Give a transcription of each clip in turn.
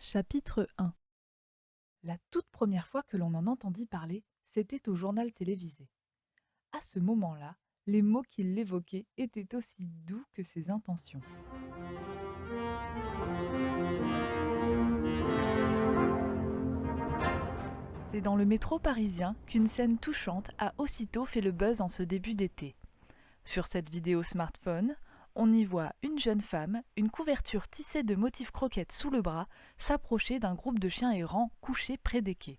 Chapitre 1. La toute première fois que l'on en entendit parler, c'était au journal télévisé. À ce moment-là, les mots qui l'évoquaient étaient aussi doux que ses intentions. C'est dans le métro parisien qu'une scène touchante a aussitôt fait le buzz en ce début d'été. Sur cette vidéo smartphone, on y voit une jeune femme, une couverture tissée de motifs croquettes sous le bras, s'approcher d'un groupe de chiens errants couchés près des quais.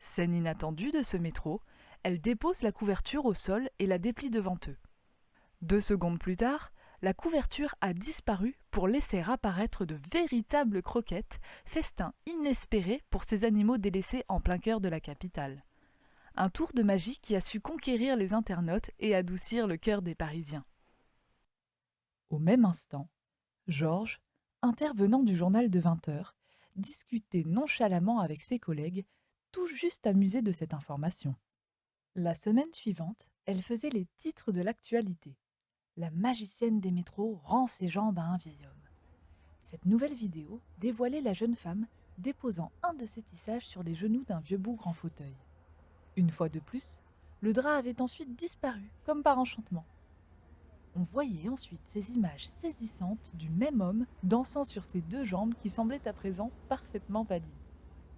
Scène inattendue de ce métro, elle dépose la couverture au sol et la déplie devant eux. 2 secondes plus tard, la couverture a disparu pour laisser apparaître de véritables croquettes, festin inespéré pour ces animaux délaissés en plein cœur de la capitale. Un tour de magie qui a su conquérir les internautes et adoucir le cœur des Parisiens. Au même instant, Georges, intervenant du journal de 20 heures, discutait nonchalamment avec ses collègues, tout juste amusés de cette information. La semaine suivante, elle faisait les titres de l'actualité. La magicienne des métros rend ses jambes à un vieil homme. Cette nouvelle vidéo dévoilait la jeune femme déposant un de ses tissages sur les genoux d'un vieux bougre en fauteuil. Une fois de plus, le drap avait ensuite disparu, comme par enchantement. On voyait ensuite ces images saisissantes du même homme dansant sur ses 2 jambes qui semblaient à présent parfaitement valides.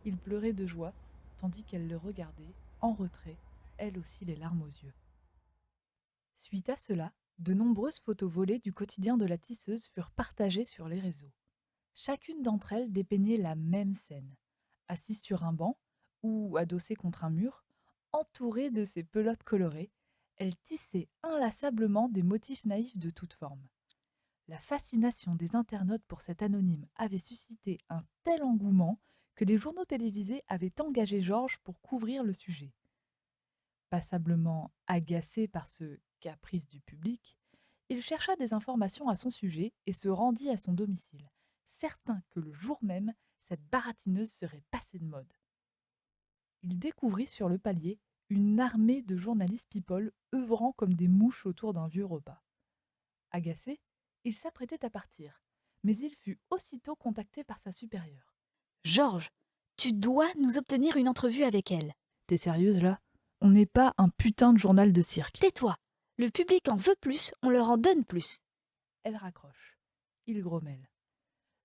Il pleurait de joie, tandis qu'elle le regardait, en retrait, elle aussi les larmes aux yeux. Suite à cela, de nombreuses photos volées du quotidien de la tisseuse furent partagées sur les réseaux. Chacune d'entre elles dépeignait la même scène, assise sur un banc ou adossée contre un mur, entourée de ses pelotes colorées, elle tissait inlassablement des motifs naïfs de toutes formes. La fascination des internautes pour cet anonyme avait suscité un tel engouement que les journaux télévisés avaient engagé Georges pour couvrir le sujet. Passablement agacé par ce caprice du public, il chercha des informations à son sujet et se rendit à son domicile, certain que le jour même, cette baratineuse serait passée de mode. Il découvrit sur le palier une armée de journalistes people œuvrant comme des mouches autour d'un vieux repas. Agacé, il s'apprêtait à partir, mais il fut aussitôt contacté par sa supérieure. Georges, tu dois nous obtenir une entrevue avec elle. T'es sérieuse là? On n'est pas un putain de journal de cirque. Tais-toi. Le public en veut plus, on leur en donne plus. Elle raccroche. Il grommelle.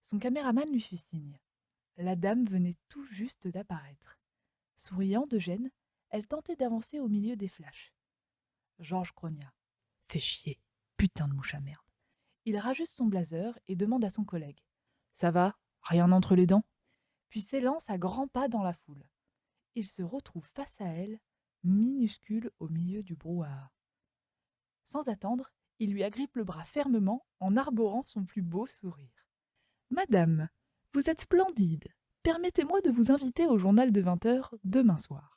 Son caméraman lui fit signe. La dame venait tout juste d'apparaître. Souriant de gêne, elle tentait d'avancer au milieu des flashs. Georges grogna. Fais chier, putain de mouche à merde. Il rajuste son blazer et demande à son collègue. Ça va? Rien entre les dents? Puis s'élance à grands pas dans la foule. Il se retrouve face à elle, minuscule au milieu du brouhaha. Sans attendre, il lui agrippe le bras fermement en arborant son plus beau sourire. Madame, vous êtes splendide. Permettez-moi de vous inviter au journal de 20 heures demain soir.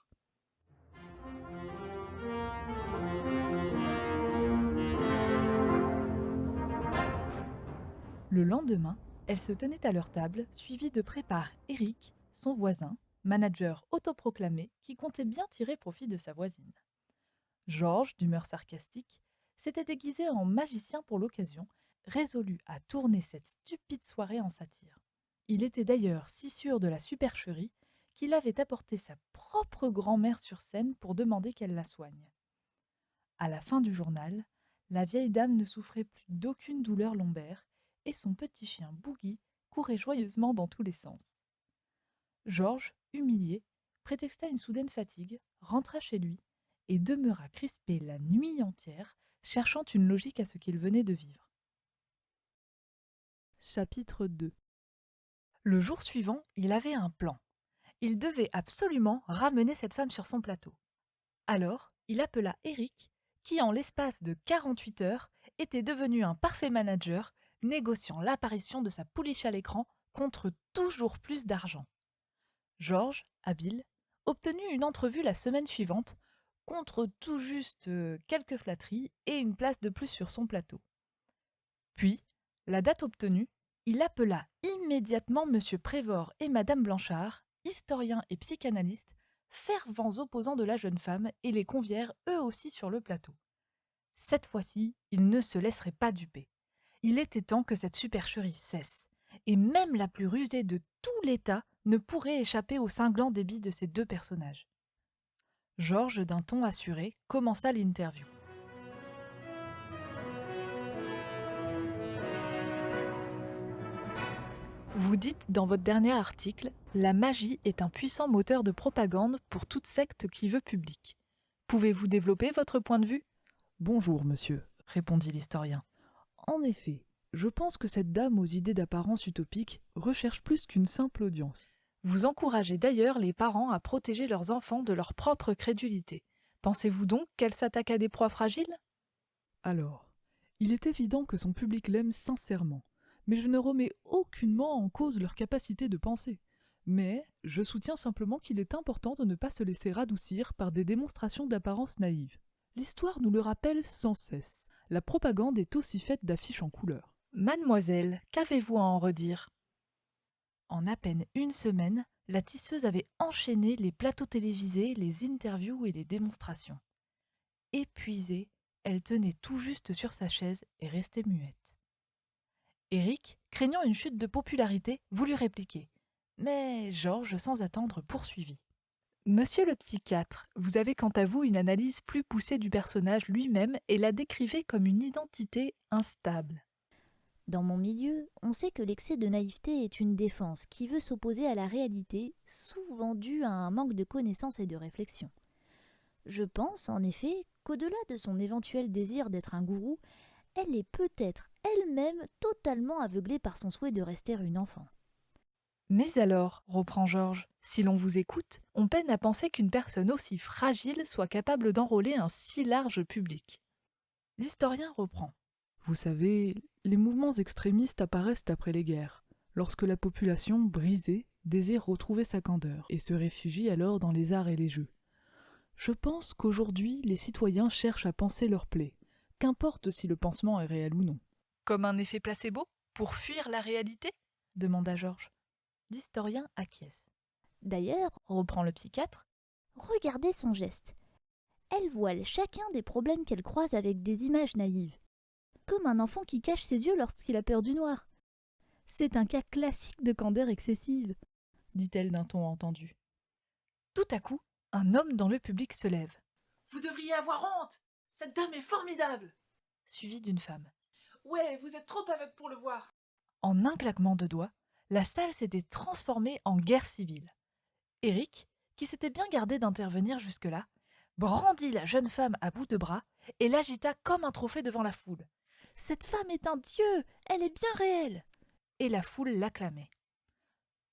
Le lendemain, elle se tenait à leur table, suivie de près par Eric, son voisin, manager autoproclamé qui comptait bien tirer profit de sa voisine. Georges, d'humeur sarcastique, s'était déguisé en magicien pour l'occasion, résolu à tourner cette stupide soirée en satire. Il était d'ailleurs si sûr de la supercherie qu'il avait apporté sa propre grand-mère sur scène pour demander qu'elle la soigne. À la fin du journal, la vieille dame ne souffrait plus d'aucune douleur lombaire et son petit chien Boogie courait joyeusement dans tous les sens. Georges, humilié, prétexta une soudaine fatigue, rentra chez lui et demeura crispé la nuit entière, cherchant une logique à ce qu'il venait de vivre. Chapitre 2. Le jour suivant, il avait un plan. Il devait absolument ramener cette femme sur son plateau. Alors, il appela Eric, qui en l'espace de 48 heures était devenu un parfait manager, négociant l'apparition de sa pouliche à l'écran contre toujours plus d'argent. Georges, habile, obtenut une entrevue la semaine suivante, contre tout juste quelques flatteries et une place de plus sur son plateau. Puis, la date obtenue, il appela immédiatement M. Prévort et Mme Blanchard, historiens et psychanalystes, fervents opposants de la jeune femme, et les convièrent eux aussi sur le plateau. Cette fois-ci, ils ne se laisseraient pas duper. Il était temps que cette supercherie cesse. Et même la plus rusée de tout l'État ne pourrait échapper au cinglant débit de ces deux personnages. Georges, d'un ton assuré, commença l'interview. Vous dites dans votre dernier article, la magie est un puissant moteur de propagande pour toute secte qui veut public. Pouvez-vous développer votre point de vue ? Bonjour, monsieur, Répondit l'historien. En effet, je pense que cette dame aux idées d'apparence utopique recherche plus qu'une simple audience. Vous encouragez d'ailleurs les parents à protéger leurs enfants de leur propre crédulité. Pensez-vous donc qu'elle s'attaque à des proies fragiles ? Alors, il est évident que son public l'aime sincèrement, mais je ne remets aucunement en cause leur capacité de penser. Mais je soutiens simplement qu'il est important de ne pas se laisser radoucir par des démonstrations d'apparence naïve. L'histoire nous le rappelle sans cesse. La propagande est aussi faite d'affiches en couleur. Mademoiselle, qu'avez-vous à en redire ? En à peine une semaine, la tisseuse avait enchaîné les plateaux télévisés, les interviews et les démonstrations. Épuisée, elle tenait tout juste sur sa chaise et restait muette. Éric, craignant une chute de popularité, voulut répliquer. Mais Georges, sans attendre, poursuivit. Monsieur le psychiatre, vous avez quant à vous une analyse plus poussée du personnage lui-même et la décrivez comme une identité instable. Dans mon milieu, on sait que l'excès de naïveté est une défense qui veut s'opposer à la réalité, souvent due à un manque de connaissance et de réflexion. Je pense, en effet, qu'au-delà de son éventuel désir d'être un gourou, elle est peut-être elle-même totalement aveuglée par son souhait de rester une enfant. Mais alors, reprend Georges, si l'on vous écoute, on peine à penser qu'une personne aussi fragile soit capable d'enrôler un si large public. L'historien reprend. Vous savez, les mouvements extrémistes apparaissent après les guerres, lorsque la population, brisée, désire retrouver sa candeur et se réfugie alors dans les arts et les jeux. Je pense qu'aujourd'hui, les citoyens cherchent à panser leurs plaies, qu'importe si le pansement est réel ou non. Comme un effet placebo ? Pour fuir la réalité ? Demanda Georges. L'historien acquiesce. D'ailleurs, Reprend le psychiatre. regardez son geste. Elle voile chacun des problèmes qu'elle croise avec des images naïves, comme un enfant qui cache ses yeux lorsqu'il a peur du noir. C'est un cas classique de candeur excessive, dit-elle d'un ton entendu. Tout à coup, un homme dans le public se lève. Vous devriez avoir honte. Cette dame est formidable. Suivi d'une femme. Ouais, vous êtes trop aveugle pour le voir. En un claquement de doigts, la salle s'était transformée en guerre civile. Éric, qui s'était bien gardé d'intervenir jusque-là, brandit la jeune femme à bout de bras et l'agita comme un trophée devant la foule. Cette femme est un dieu, elle est bien réelle. Et la foule l'acclamait.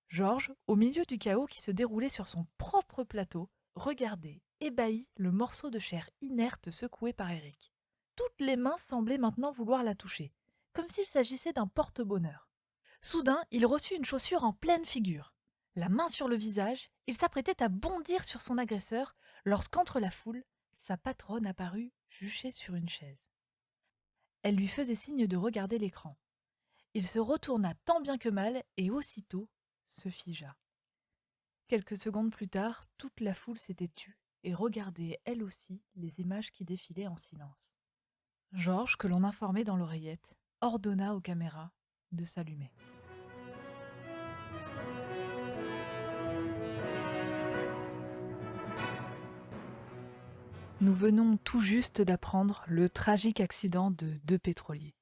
Georges, au milieu du chaos qui se déroulait sur son propre plateau, regardait, ébahi, le morceau de chair inerte secoué par Éric. Toutes les mains semblaient maintenant vouloir la toucher, comme s'il s'agissait d'un porte-bonheur. Soudain, il reçut une chaussure en pleine figure. La main sur le visage, il s'apprêtait à bondir sur son agresseur lorsqu'entre la foule, sa patronne apparut juchée sur une chaise. Elle lui faisait signe de regarder l'écran. Il se retourna tant bien que mal et aussitôt se figea. Quelques secondes plus tard, toute la foule s'était tue et regardait elle aussi les images qui défilaient en silence. Georges, que l'on informait dans l'oreillette, ordonna aux caméras de s'allumer. Nous venons tout juste d'apprendre le tragique accident de deux pétroliers.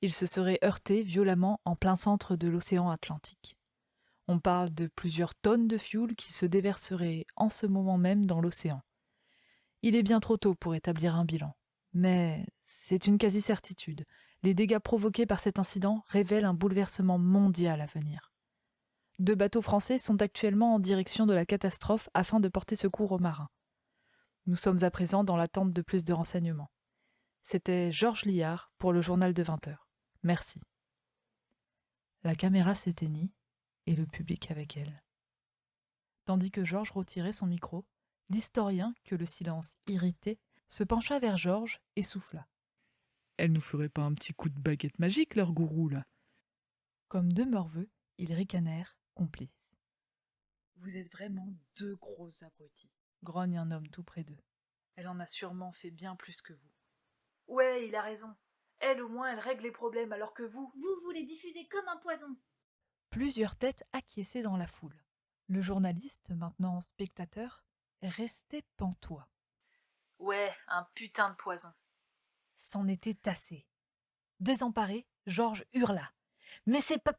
Ils se seraient heurtés violemment en plein centre de l'océan Atlantique. On parle de plusieurs tonnes de fioul qui se déverseraient en ce moment même dans l'océan. Il est bien trop tôt pour établir un bilan, mais c'est une quasi-certitude. Les dégâts provoqués par cet incident révèlent un bouleversement mondial à venir. 2 bateaux français sont actuellement en direction de la catastrophe afin de porter secours aux marins. Nous sommes à présent dans l'attente de plus de renseignements. C'était Georges Liard pour le journal de 20h. Merci. La caméra s'éteignit et le public avec elle. Tandis que Georges retirait son micro, l'historien, que le silence irritait, se pencha vers Georges et souffla. Elle nous ferait pas un petit coup de baguette magique, leur gourou, là? Comme deux morveux, ils ricanèrent, complices. Vous êtes vraiment 2 gros abrutis, grogne un homme tout près d'eux. Elle en a sûrement fait bien plus que vous. Ouais, il a raison. Elle, au moins, elle règle les problèmes, alors que vous... Vous les diffusez comme un poison. Plusieurs têtes acquiesçaient dans la foule. Le journaliste, maintenant spectateur, restait pantois. Ouais, un putain de poison. C'en était assez. Désemparé, Georges hurla. Mais c'est pas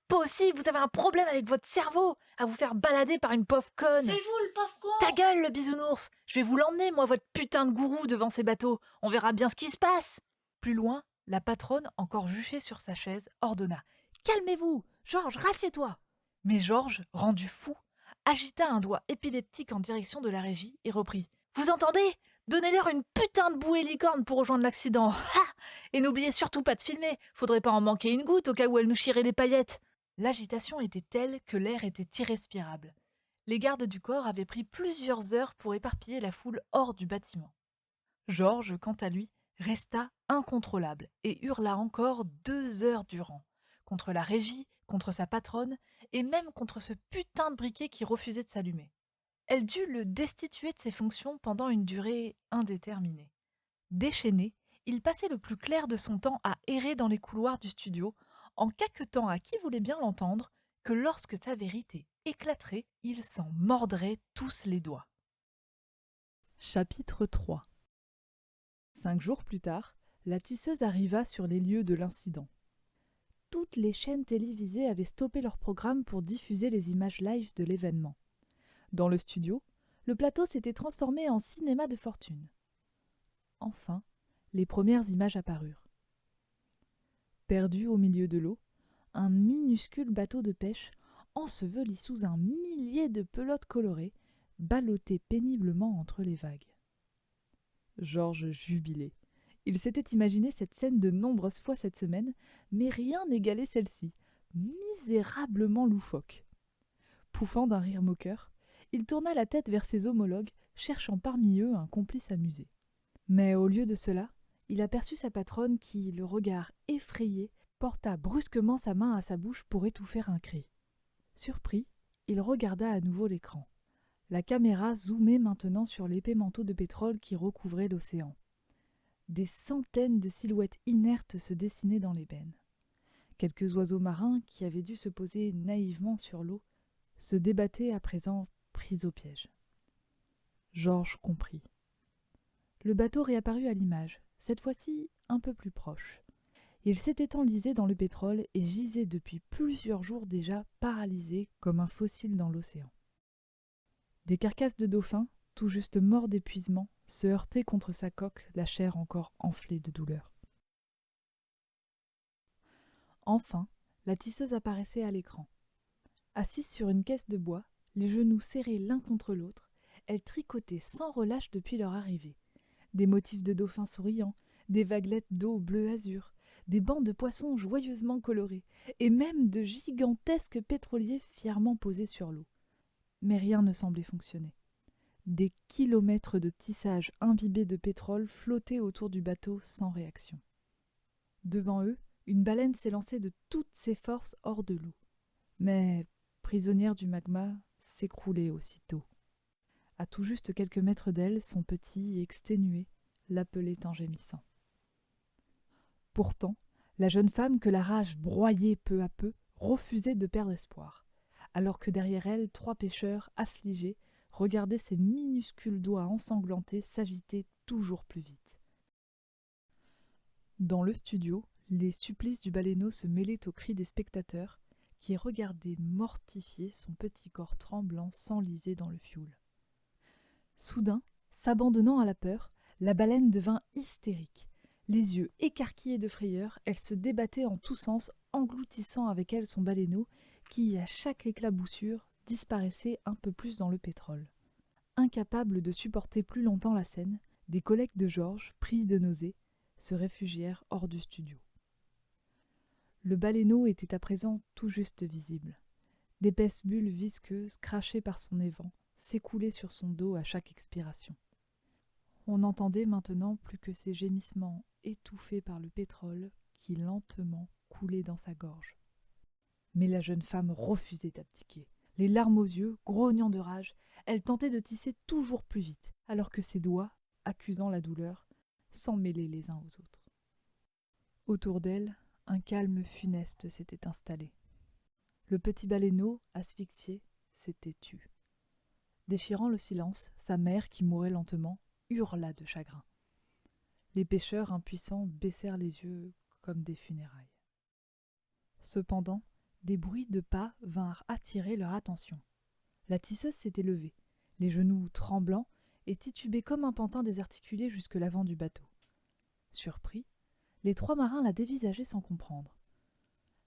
possible, vous avez un problème avec votre cerveau, à vous faire balader par une pauvre conne. C'est vous le pauvre con! Ta gueule, le bisounours! Je vais vous l'emmener, moi, votre putain de gourou, devant ces bateaux. On verra bien ce qui se passe. Plus loin, la patronne, encore juchée sur sa chaise, ordonna. Calmez-vous, Georges, rassieds-toi. Mais Georges, rendu fou, agita un doigt épileptique en direction de la régie et reprit. Vous entendez? Donnez-leur une putain de bouée licorne pour rejoindre l'accident. Ha! Et n'oubliez surtout pas de filmer. Faudrait pas en manquer une goutte au cas où elle nous chierait les paillettes. L'agitation était telle que l'air était irrespirable. Les gardes du corps avaient pris plusieurs heures pour éparpiller la foule hors du bâtiment. Georges, quant à lui, resta incontrôlable et hurla encore 2 heures durant, contre la régie, contre sa patronne et même contre ce putain de briquet qui refusait de s'allumer. Elle dut le destituer de ses fonctions pendant une durée indéterminée. Déchaîné, il passait le plus clair de son temps à errer dans les couloirs du studio, en caquetant à qui voulait bien l'entendre que lorsque sa vérité éclaterait, ils s'en mordraient tous les doigts. Chapitre 3. 5 jours plus tard, la tisseuse arriva sur les lieux de l'incident. Toutes les chaînes télévisées avaient stoppé leur programme pour diffuser les images live de l'événement. Dans le studio, le plateau s'était transformé en cinéma de fortune. Enfin, les premières images apparurent. Perdu au milieu de l'eau, un minuscule bateau de pêche, enseveli sous un millier de pelotes colorées, ballottait péniblement entre les vagues. Georges jubilait. Il s'était imaginé cette scène de nombreuses fois cette semaine, mais rien n'égalait celle-ci, misérablement loufoque. Pouffant d'un rire moqueur, il tourna la tête vers ses homologues, cherchant parmi eux un complice amusé. Mais au lieu de cela, il aperçut sa patronne qui, le regard effrayé, porta brusquement sa main à sa bouche pour étouffer un cri. Surpris, il regarda à nouveau l'écran. La caméra zoomait maintenant sur l'épais manteau de pétrole qui recouvrait l'océan. Des centaines de silhouettes inertes se dessinaient dans l'ébène. Quelques oiseaux marins, qui avaient dû se poser naïvement sur l'eau, se débattaient à présent pris au piège. Georges comprit. Le bateau réapparut à l'image, cette fois-ci un peu plus proche. Il s'était enlisé dans le pétrole et gisait depuis plusieurs jours déjà paralysé comme un fossile dans l'océan. Des carcasses de dauphins, tout juste morts d'épuisement, se heurtaient contre sa coque, la chair encore enflée de douleur. Enfin, la tisseuse apparaissait à l'écran. Assise sur une caisse de bois, les genoux serrés l'un contre l'autre, elle tricotait sans relâche depuis leur arrivée. Des motifs de dauphins souriants, des vaguelettes d'eau bleu azur, des bancs de poissons joyeusement colorés, et même de gigantesques pétroliers fièrement posés sur l'eau. Mais rien ne semblait fonctionner. Des kilomètres de tissage imbibé de pétrole flottaient autour du bateau sans réaction. Devant eux, une baleine s'élançait de toutes ses forces hors de l'eau. Mais, prisonnière du magma, s'écroulait aussitôt. À tout juste quelques mètres d'elle, son petit, exténué, l'appelait en gémissant. Pourtant, la jeune femme que la rage broyait peu à peu refusait de perdre espoir, alors que derrière elle, 3 pêcheurs, affligés, regardaient ses minuscules doigts ensanglantés s'agiter toujours plus vite. Dans le studio, les supplices du baleineau se mêlaient aux cris des spectateurs qui regardaient mortifiés son petit corps tremblant s'enliser dans le fioul. Soudain, s'abandonnant à la peur, la baleine devint hystérique. Les yeux écarquillés de frayeur, elle se débattait en tous sens, engloutissant avec elle son baleineau, qui, à chaque éclaboussure, disparaissait un peu plus dans le pétrole. Incapables de supporter plus longtemps la scène, des collègues de Georges, pris de nausée, se réfugièrent hors du studio. Le baleineau était à présent tout juste visible. D'épaisses bulles visqueuses, crachées par son évent, s'écoulaient sur son dos à chaque expiration. On n'entendait maintenant plus que ses gémissements étouffés par le pétrole qui lentement coulait dans sa gorge. Mais la jeune femme refusait d'abdiquer. Les larmes aux yeux, grognant de rage, elle tentait de tisser toujours plus vite, alors que ses doigts, accusant la douleur, s'en mêlaient les uns aux autres. Autour d'elle, un calme funeste s'était installé. Le petit baleineau, asphyxié, s'était tu. Déchirant le silence, sa mère, qui mourait lentement, hurla de chagrin. Les pêcheurs impuissants baissèrent les yeux comme des funérailles. Cependant, des bruits de pas vinrent attirer leur attention. La tisseuse s'était levée, les genoux tremblants, et titubait comme un pantin désarticulé jusque l'avant du bateau. Surpris, les 3 marins la dévisageaient sans comprendre.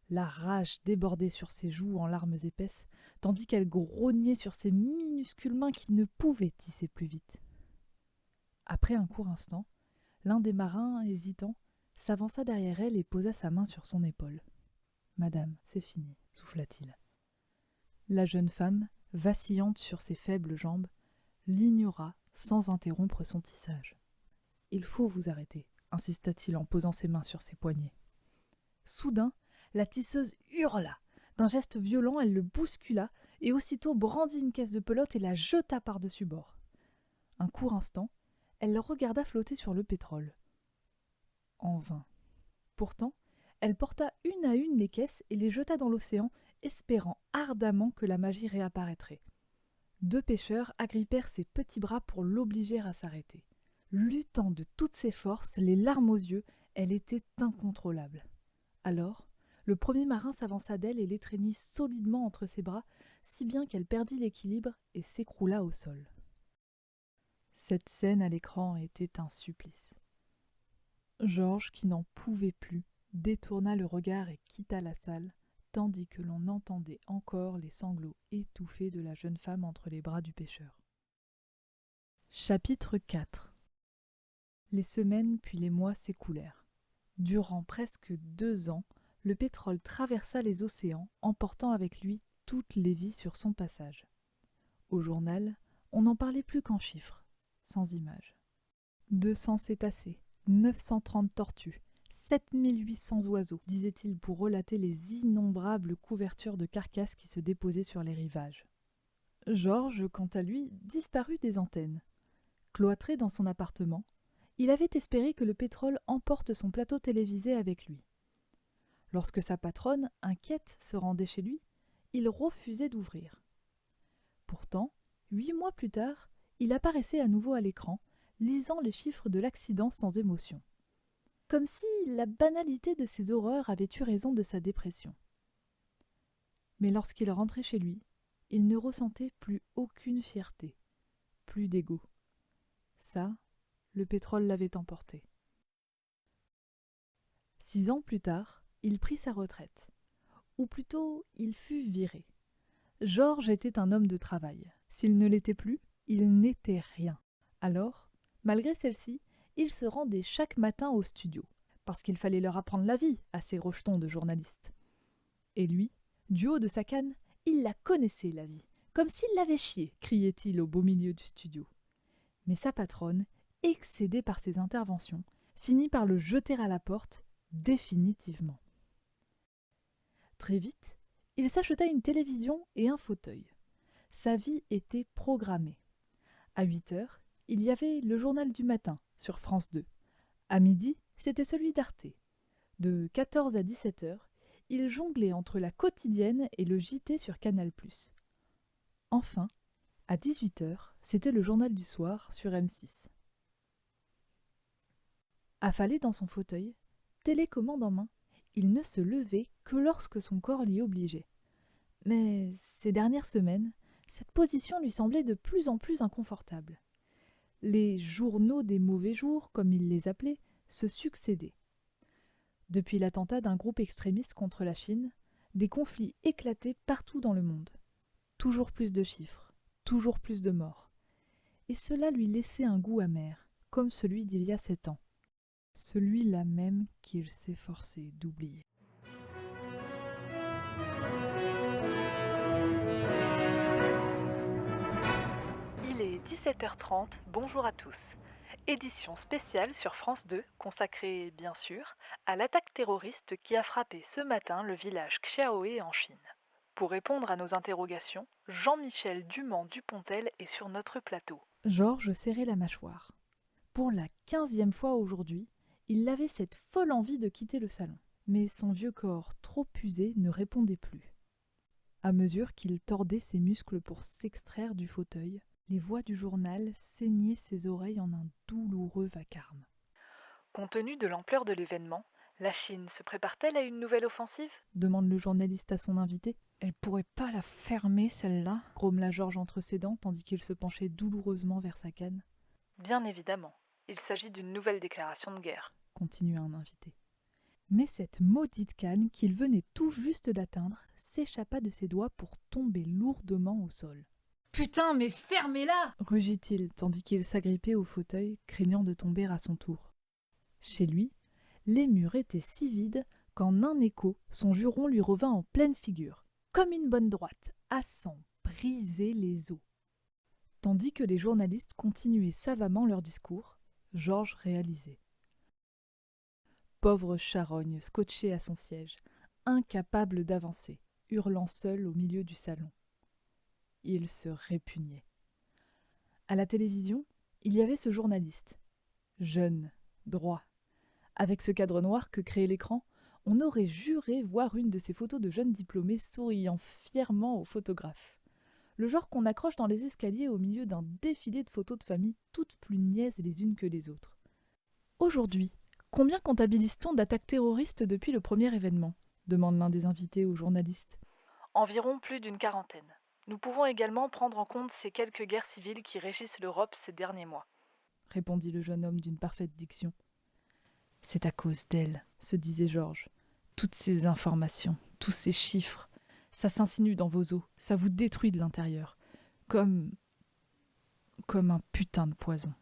La rage débordait sur ses joues en larmes épaisses, tandis qu'elle grognait sur ses minuscules mains qui ne pouvaient tisser plus vite. Après un court instant, l'un des marins, hésitant, s'avança derrière elle et posa sa main sur son épaule. « Madame, c'est fini, » souffla-t-il. La jeune femme, vacillante sur ses faibles jambes, l'ignora sans interrompre son tissage. « Il faut vous arrêter, » insista-t-il en posant ses mains sur ses poignets. Soudain, la tisseuse hurla. D'un geste violent, elle le bouscula et aussitôt brandit une caisse de pelote et la jeta par-dessus bord. Un court instant, elle le regarda flotter sur le pétrole. En vain. Pourtant, elle porta une à une les caisses et les jeta dans l'océan, espérant ardemment que la magie réapparaîtrait. 2 pêcheurs agrippèrent ses petits bras pour l'obliger à s'arrêter. Luttant de toutes ses forces, les larmes aux yeux, elle était incontrôlable. Alors, le premier marin s'avança d'elle et l'étreignit solidement entre ses bras, si bien qu'elle perdit l'équilibre et s'écroula au sol. Cette scène à l'écran était un supplice. Georges, qui n'en pouvait plus, détourna le regard et quitta la salle, tandis que l'on entendait encore les sanglots étouffés de la jeune femme entre les bras du pêcheur. Chapitre 4. Les semaines puis les mois s'écoulèrent. Durant presque 2 ans, le pétrole traversa les océans, emportant avec lui toutes les vies sur son passage. Au journal, on n'en parlait plus qu'en chiffres, sans images. 200 cétacés, 930 tortues, 7800 oiseaux, disait-il pour relater les innombrables couvertures de carcasses qui se déposaient sur les rivages. Georges, quant à lui, disparut des antennes. Cloîtré dans son appartement, il avait espéré que le pétrole emporte son plateau télévisé avec lui. Lorsque sa patronne, inquiète, se rendait chez lui, il refusait d'ouvrir. Pourtant, 8 mois plus tard, il apparaissait à nouveau à l'écran, lisant les chiffres de l'accident sans émotion. Comme si la banalité de ses horreurs avait eu raison de sa dépression. Mais lorsqu'il rentrait chez lui, il ne ressentait plus aucune fierté, plus d'ego. Ça, le pétrole l'avait emporté. 6 ans plus tard, il prit sa retraite. Ou plutôt, il fut viré. Georges était un homme de travail. S'il ne l'était plus, il n'était rien. Alors, malgré celle-ci, il se rendait chaque matin au studio, parce qu'il fallait leur apprendre la vie à ces rejetons de journalistes. Et lui, du haut de sa canne, il la connaissait, la vie, comme s'il l'avait chiée, criait-il au beau milieu du studio. Mais sa patronne, excédée par ses interventions, finit par le jeter à la porte, définitivement. Très vite, il s'acheta une télévision et un fauteuil. Sa vie était programmée. À 8 heures, il y avait le journal du matin sur France 2. À midi, c'était celui d'Arte. De 14 à 17 heures, il jonglait entre la quotidienne et le JT sur Canal+. Enfin, à 18 heures, c'était le journal du soir sur M6. Affalé dans son fauteuil, télécommande en main, il ne se levait que lorsque son corps l'y obligeait. Mais ces dernières semaines, cette position lui semblait de plus en plus inconfortable. Les journaux des mauvais jours, comme il les appelait, se succédaient. Depuis l'attentat d'un groupe extrémiste contre la Chine, des conflits éclataient partout dans le monde. Toujours plus de chiffres, toujours plus de morts. Et cela lui laissait un goût amer, comme celui d'il y a 7 ans. Celui-là même qu'il s'efforçait d'oublier. Il est 17h30, bonjour à tous. Édition spéciale sur France 2, consacrée bien sûr à l'attaque terroriste qui a frappé ce matin le village Xiaohe en Chine. Pour répondre à nos interrogations, Jean-Michel Dumont-Dupontel est sur notre plateau. Georges serrait la mâchoire. Pour la 15e fois aujourd'hui, il avait cette folle envie de quitter le salon. Mais son vieux corps, trop usé, ne répondait plus. À mesure qu'il tordait ses muscles pour s'extraire du fauteuil, les voix du journal saignaient ses oreilles en un douloureux vacarme. Compte tenu de l'ampleur de l'événement, la Chine se prépare-t-elle à une nouvelle offensive ? Demande le journaliste à son invité. Elle pourrait pas la fermer, celle-là ? Grommela Georges entre ses dents tandis qu'il se penchait douloureusement vers sa canne. Bien évidemment, il s'agit d'une nouvelle déclaration de guerre. Continua un invité. Mais cette maudite canne qu'il venait tout juste d'atteindre s'échappa de ses doigts pour tomber lourdement au sol. Putain, mais fermez-la ! Rugit-il tandis qu'il s'agrippait au fauteuil, craignant de tomber à son tour. Chez lui, les murs étaient si vides qu'en un écho, son juron lui revint en pleine figure, comme une bonne droite, à s'en briser les os. Tandis que les journalistes continuaient savamment leur discours, Georges réalisait. Pauvre charogne scotché à son siège, incapable d'avancer, hurlant seul au milieu du salon. Il se répugnait. À la télévision, il y avait ce journaliste, jeune, droit. Avec ce cadre noir que créait l'écran, on aurait juré voir une de ces photos de jeunes diplômés souriant fièrement au photographe. Le genre qu'on accroche dans les escaliers au milieu d'un défilé de photos de famille toutes plus niaises les unes que les autres. Aujourd'hui, combien comptabilise-t-on d'attaques terroristes depuis le premier événement ? Demande l'un des invités au journaliste. Environ plus d'une quarantaine. Nous pouvons également prendre en compte ces quelques guerres civiles qui régissent l'Europe ces derniers mois. Répondit le jeune homme d'une parfaite diction. C'est à cause d'elle, Se disait Georges. toutes ces informations, tous ces chiffres, ça s'insinue dans vos os, ça vous détruit de l'intérieur, comme un putain de poison.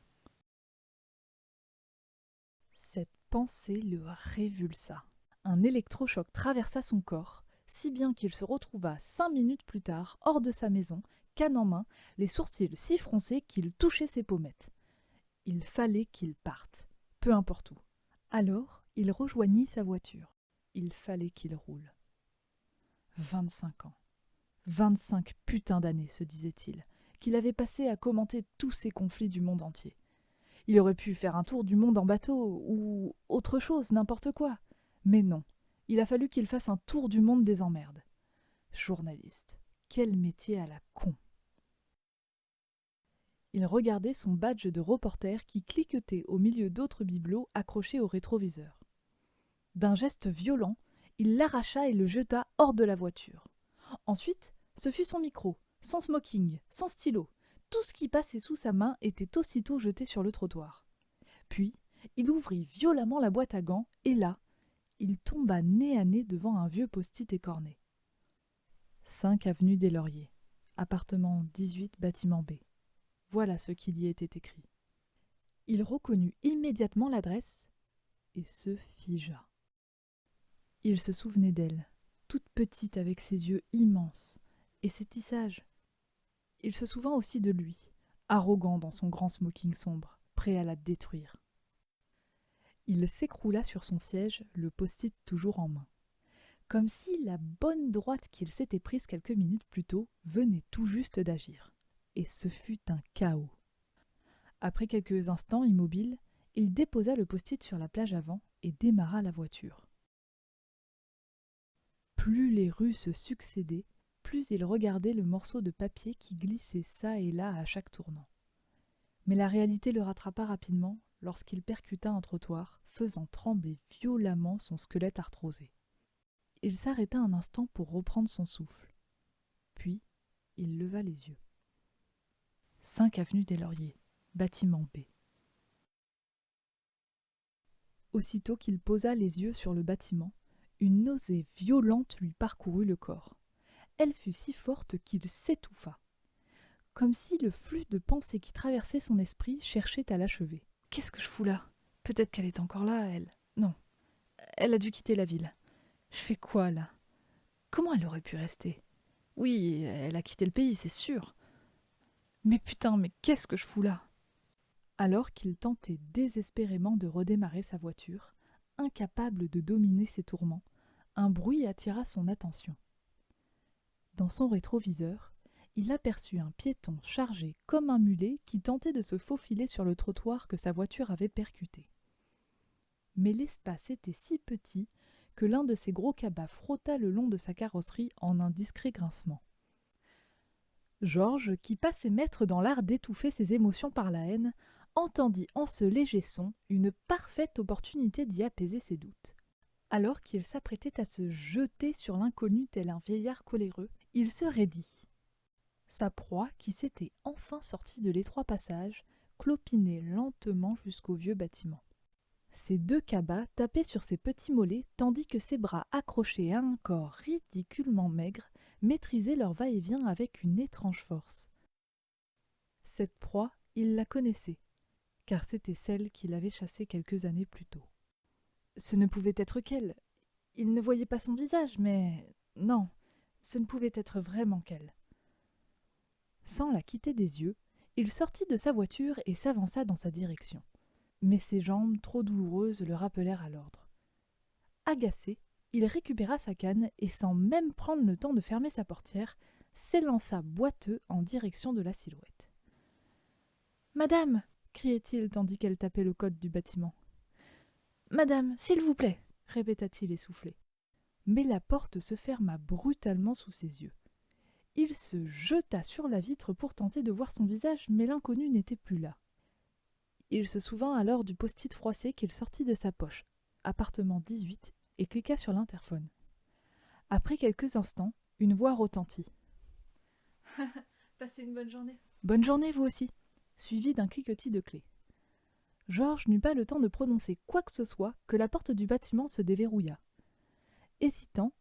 Cette pensée le révulsa. Un électrochoc traversa son corps, si bien qu'il se retrouva 5 minutes plus tard hors de sa maison, canne en main, les sourcils si froncés qu'il touchait ses pommettes. Il fallait qu'il parte, peu importe où. Alors, il rejoignit sa voiture. Il fallait qu'il roule. 25 ans. 25 putains d'années, se disait-il, qu'il avait passé à commenter tous ces conflits du monde entier. Il aurait pu faire un tour du monde en bateau, ou autre chose, n'importe quoi. Mais non, il a fallu qu'il fasse un tour du monde des emmerdes. Journaliste, quel métier à la con. Il regardait son badge de reporter qui cliquetait au milieu d'autres bibelots accrochés au rétroviseur. D'un geste violent, il l'arracha et le jeta hors de la voiture. Ensuite, ce fut son micro, son smoking, son stylo. Tout ce qui passait sous sa main était aussitôt jeté sur le trottoir. Puis, il ouvrit violemment la boîte à gants et là, il tomba nez à nez devant un vieux post-it écorné. 5 avenue des Lauriers, appartement 18 bâtiment B. Voilà ce qu'il y était écrit. Il reconnut immédiatement l'adresse et se figea. Il se souvenait d'elle, toute petite avec ses yeux immenses et ses tissages. Il se souvint aussi de lui, arrogant dans son grand smoking sombre, prêt à la détruire. Il s'écroula sur son siège, le post-it toujours en main, comme si la bonne droite qu'il s'était prise quelques minutes plus tôt venait tout juste d'agir. Et ce fut un chaos. Après quelques instants immobile, il déposa le post-it sur la plage avant et démarra la voiture. Plus les rues se succédaient, plus il regardait le morceau de papier qui glissait çà et là à chaque tournant. Mais la réalité le rattrapa rapidement lorsqu'il percuta un trottoir, faisant trembler violemment son squelette arthrosé. Il s'arrêta un instant pour reprendre son souffle. Puis, il leva les yeux. 5 avenue des Lauriers, bâtiment B. Aussitôt qu'il posa les yeux sur le bâtiment, une nausée violente lui parcourut le corps. Elle fut si forte qu'il s'étouffa, comme si le flux de pensées qui traversait son esprit cherchait à l'achever. Qu'est-ce que je fous là ? Peut-être qu'elle est encore là, elle. Non, elle a dû quitter la ville. Je fais quoi là ? Comment elle aurait pu rester ? Oui, elle a quitté le pays, c'est sûr. Mais putain, mais qu'est-ce que je fous là ? Alors qu'il tentait désespérément de redémarrer sa voiture, incapable de dominer ses tourments, un bruit attira son attention. Dans son rétroviseur, il aperçut un piéton chargé comme un mulet qui tentait de se faufiler sur le trottoir que sa voiture avait percuté. Mais l'espace était si petit que l'un de ses gros cabas frotta le long de sa carrosserie en un discret grincement. Georges, qui passait maître dans l'art d'étouffer ses émotions par la haine, entendit en ce léger son une parfaite opportunité d'y apaiser ses doutes. Alors qu'il s'apprêtait à se jeter sur l'inconnu tel un vieillard coléreux, il se raidit. Sa proie, qui s'était enfin sortie de l'étroit passage, clopinait lentement jusqu'au vieux bâtiment. Ses deux cabas tapaient sur ses petits mollets, tandis que ses bras accrochés à un corps ridiculement maigre maîtrisaient leur va-et-vient avec une étrange force. Cette proie, il la connaissait, car c'était celle qu'il avait chassée quelques années plus tôt. Ce ne pouvait être qu'elle. Il ne voyait pas son visage, mais non, ce ne pouvait être vraiment qu'elle. Sans la quitter des yeux, il sortit de sa voiture et s'avança dans sa direction. Mais ses jambes, trop douloureuses, le rappelèrent à l'ordre. Agacé, il récupéra sa canne et, sans même prendre le temps de fermer sa portière, s'élança boiteux en direction de la silhouette. « Madame !» criait-il tandis qu'elle tapait le code du bâtiment. « Madame, s'il vous plaît !» répéta-t-il essoufflé. Mais la porte se ferma brutalement sous ses yeux. Il se jeta sur la vitre pour tenter de voir son visage, mais l'inconnu n'était plus là. Il se souvint alors du post-it froissé qu'il sortit de sa poche, appartement 18, et cliqua sur l'interphone. Après quelques instants, une voix retentit. « Passez une bonne journée. »« Bonne journée, vous aussi !» suivi d'un cliquetis de clés. Georges n'eut pas le temps de prononcer quoi que ce soit que la porte du bâtiment se déverrouilla. Hésitant,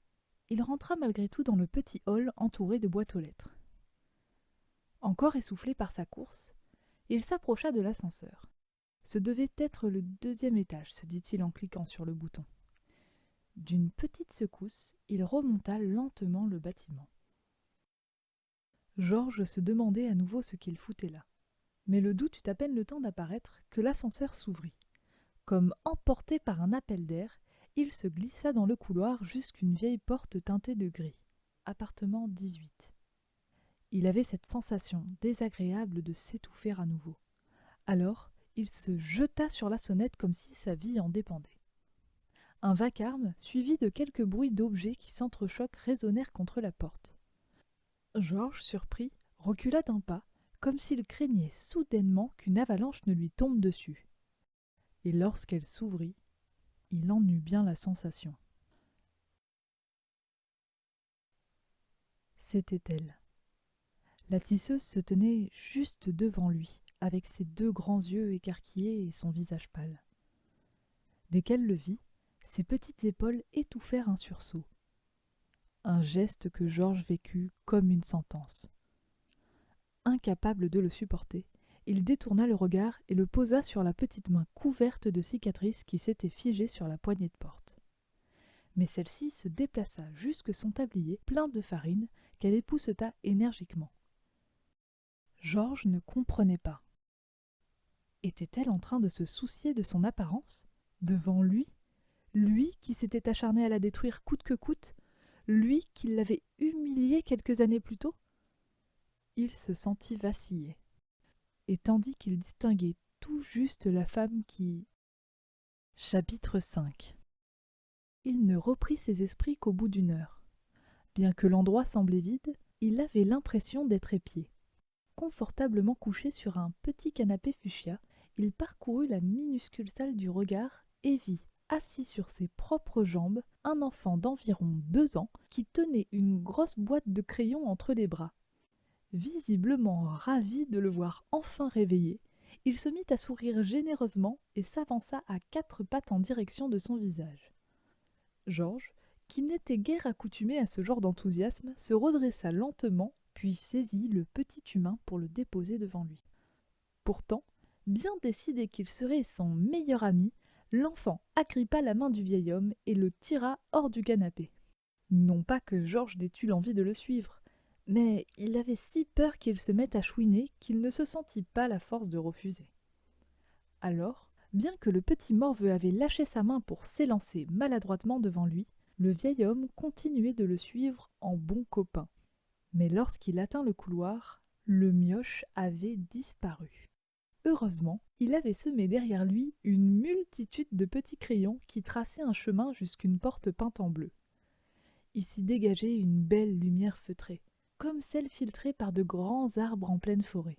il rentra malgré tout dans le petit hall entouré de boîtes aux lettres. Encore essoufflé par sa course, il s'approcha de l'ascenseur. Ce devait être le 2e étage, se dit-il en cliquant sur le bouton. D'une petite secousse, il remonta lentement le bâtiment. Georges se demandait à nouveau ce qu'il foutait là. Mais le doute eut à peine le temps d'apparaître que l'ascenseur s'ouvrit. Comme emporté par un appel d'air, il se glissa dans le couloir jusqu'une vieille porte teintée de gris. Appartement 18. Il avait cette sensation désagréable de s'étouffer à nouveau. Alors, il se jeta sur la sonnette comme si sa vie en dépendait. Un vacarme, suivi de quelques bruits d'objets qui s'entrechoquent, résonnèrent contre la porte. Georges, surpris, recula d'un pas, comme s'il craignait soudainement qu'une avalanche ne lui tombe dessus. Et lorsqu'elle s'ouvrit, il en eut bien la sensation. C'était elle. La tisseuse se tenait juste devant lui, avec ses 2 grands yeux écarquillés et son visage pâle. Dès qu'elle le vit, ses petites épaules étouffèrent un sursaut. Un geste que Georges vécut comme une sentence. Incapable de le supporter, il détourna le regard et le posa sur la petite main couverte de cicatrices qui s'était figée sur la poignée de porte. Mais celle-ci se déplaça jusque son tablier plein de farine qu'elle épousseta énergiquement. Georges ne comprenait pas. Était-elle en train de se soucier de son apparence, devant lui, lui qui s'était acharné à la détruire coûte que coûte, lui qui l'avait humiliée quelques années plus tôt? Il se sentit vaciller. Et tandis qu'il distinguait tout juste la femme qui... Chapitre 5. Il ne reprit ses esprits qu'au bout d'1 heure. Bien que l'endroit semblait vide, il avait l'impression d'être épié. Confortablement couché sur un petit canapé fuchsia, il parcourut la minuscule salle du regard et vit, assis sur ses propres jambes, un enfant d'environ 2 ans qui tenait une grosse boîte de crayons entre les bras. Visiblement ravi de le voir enfin réveillé, il se mit à sourire généreusement et s'avança à 4 pattes en direction de son visage. Georges, qui n'était guère accoutumé à ce genre d'enthousiasme, se redressa lentement, puis saisit le petit humain pour le déposer devant lui. Pourtant, bien décidé qu'il serait son meilleur ami, l'enfant agrippa la main du vieil homme et le tira hors du canapé. Non pas que Georges n'ait eu l'envie de le suivre, mais il avait si peur qu'il se mette à chouiner qu'il ne se sentit pas la force de refuser. Alors, bien que le petit morveux avait lâché sa main pour s'élancer maladroitement devant lui, le vieil homme continuait de le suivre en bon copain. Mais lorsqu'il atteint le couloir, le mioche avait disparu. Heureusement, il avait semé derrière lui une multitude de petits crayons qui traçaient un chemin jusqu'une porte peinte en bleu. Il s'y dégageait une belle lumière feutrée, comme celle filtrée par de grands arbres en pleine forêt.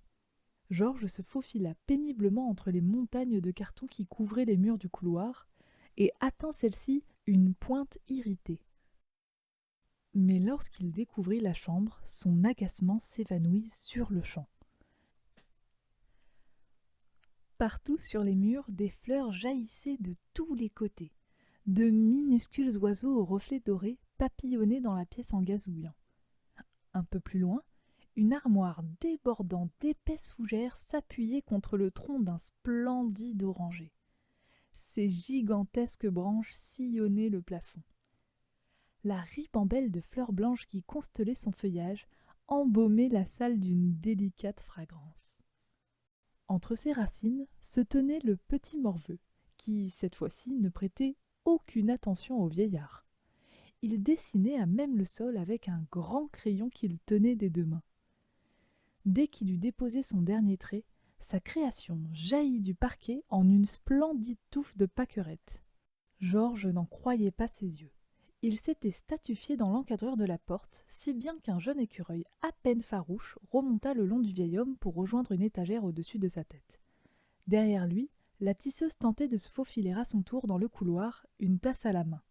Georges se faufila péniblement entre les montagnes de carton qui couvraient les murs du couloir et atteint celle-ci une pointe irritée. Mais lorsqu'il découvrit la chambre, son agacement s'évanouit sur-le-champ. Partout sur les murs, des fleurs jaillissaient de tous les côtés. De minuscules oiseaux aux reflets dorés papillonnaient dans la pièce en gazouillant. Un peu plus loin, une armoire débordant d'épaisses fougères s'appuyait contre le tronc d'un splendide oranger. Ses gigantesques branches sillonnaient le plafond. La ribambelle de fleurs blanches qui constellait son feuillage embaumait la salle d'une délicate fragrance. Entre ses racines se tenait le petit morveux, qui, cette fois-ci, ne prêtait aucune attention au vieillard. Il dessinait à même le sol avec un grand crayon qu'il tenait des deux mains. Dès qu'il eut déposé son dernier trait, sa création jaillit du parquet en une splendide touffe de pâquerettes. Georges n'en croyait pas ses yeux. Il s'était statifié dans l'encadreur de la porte, si bien qu'un jeune écureuil à peine farouche remonta le long du vieil homme pour rejoindre une étagère au-dessus de sa tête. Derrière lui, la tisseuse tentait de se faufiler à son tour dans le couloir, une tasse à la main.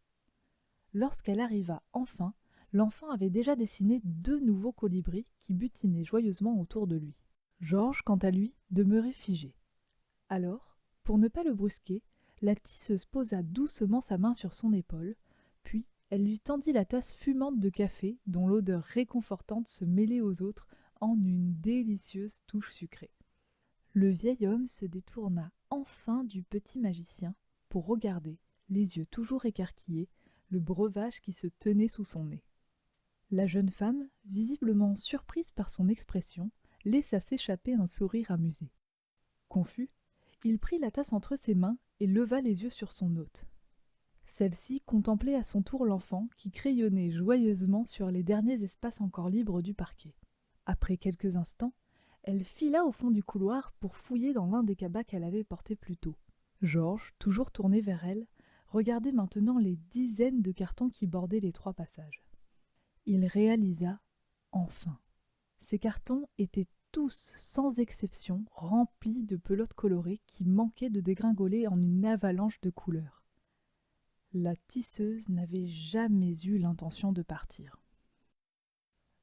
Lorsqu'elle arriva enfin, l'enfant avait déjà dessiné 2 nouveaux colibris qui butinaient joyeusement autour de lui. Georges, quant à lui, demeurait figé. Alors, pour ne pas le brusquer, la tisseuse posa doucement sa main sur son épaule, puis elle lui tendit la tasse fumante de café dont l'odeur réconfortante se mêlait aux autres en une délicieuse touche sucrée. Le vieil homme se détourna enfin du petit magicien pour regarder, les yeux toujours écarquillés, le breuvage qui se tenait sous son nez. La jeune femme, visiblement surprise par son expression, laissa s'échapper un sourire amusé. Confus, il prit la tasse entre ses mains et leva les yeux sur son hôte. Celle-ci contemplait à son tour l'enfant qui crayonnait joyeusement sur les derniers espaces encore libres du parquet. Après quelques instants, elle fila au fond du couloir pour fouiller dans l'un des cabas qu'elle avait portés plus tôt. Georges, toujours tourné vers elle, regardait maintenant les dizaines de cartons qui bordaient les 3 passages. Il réalisa enfin. Ces cartons étaient tous, sans exception, remplis de pelotes colorées qui manquaient de dégringoler en une avalanche de couleurs. La tisseuse n'avait jamais eu l'intention de partir.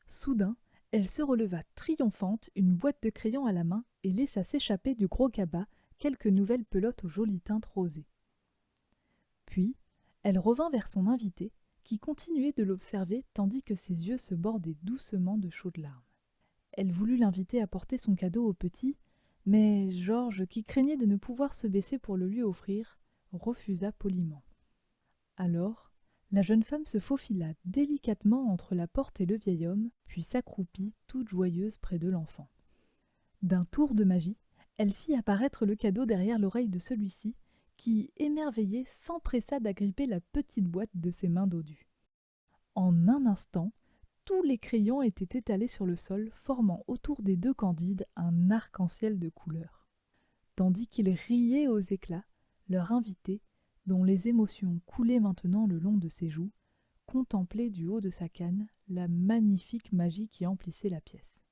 Soudain, elle se releva triomphante, une boîte de crayons à la main, et laissa s'échapper du gros cabas quelques nouvelles pelotes aux jolies teintes rosées. Puis, elle revint vers son invité, qui continuait de l'observer tandis que ses yeux se bordaient doucement de chaudes larmes. Elle voulut l'inviter à porter son cadeau au petit, mais Georges, qui craignait de ne pouvoir se baisser pour le lui offrir, refusa poliment. Alors, la jeune femme se faufila délicatement entre la porte et le vieil homme, puis s'accroupit toute joyeuse près de l'enfant. D'un tour de magie, elle fit apparaître le cadeau derrière l'oreille de celui-ci, qui, émerveillé, s'empressa d'agripper la petite boîte de ses mains dodues. En un instant, tous les crayons étaient étalés sur le sol, formant autour des 2 Candides un arc-en-ciel de couleurs. Tandis qu'ils riaient aux éclats, leur invité, dont les émotions coulaient maintenant le long de ses joues, contemplait du haut de sa canne la magnifique magie qui emplissait la pièce.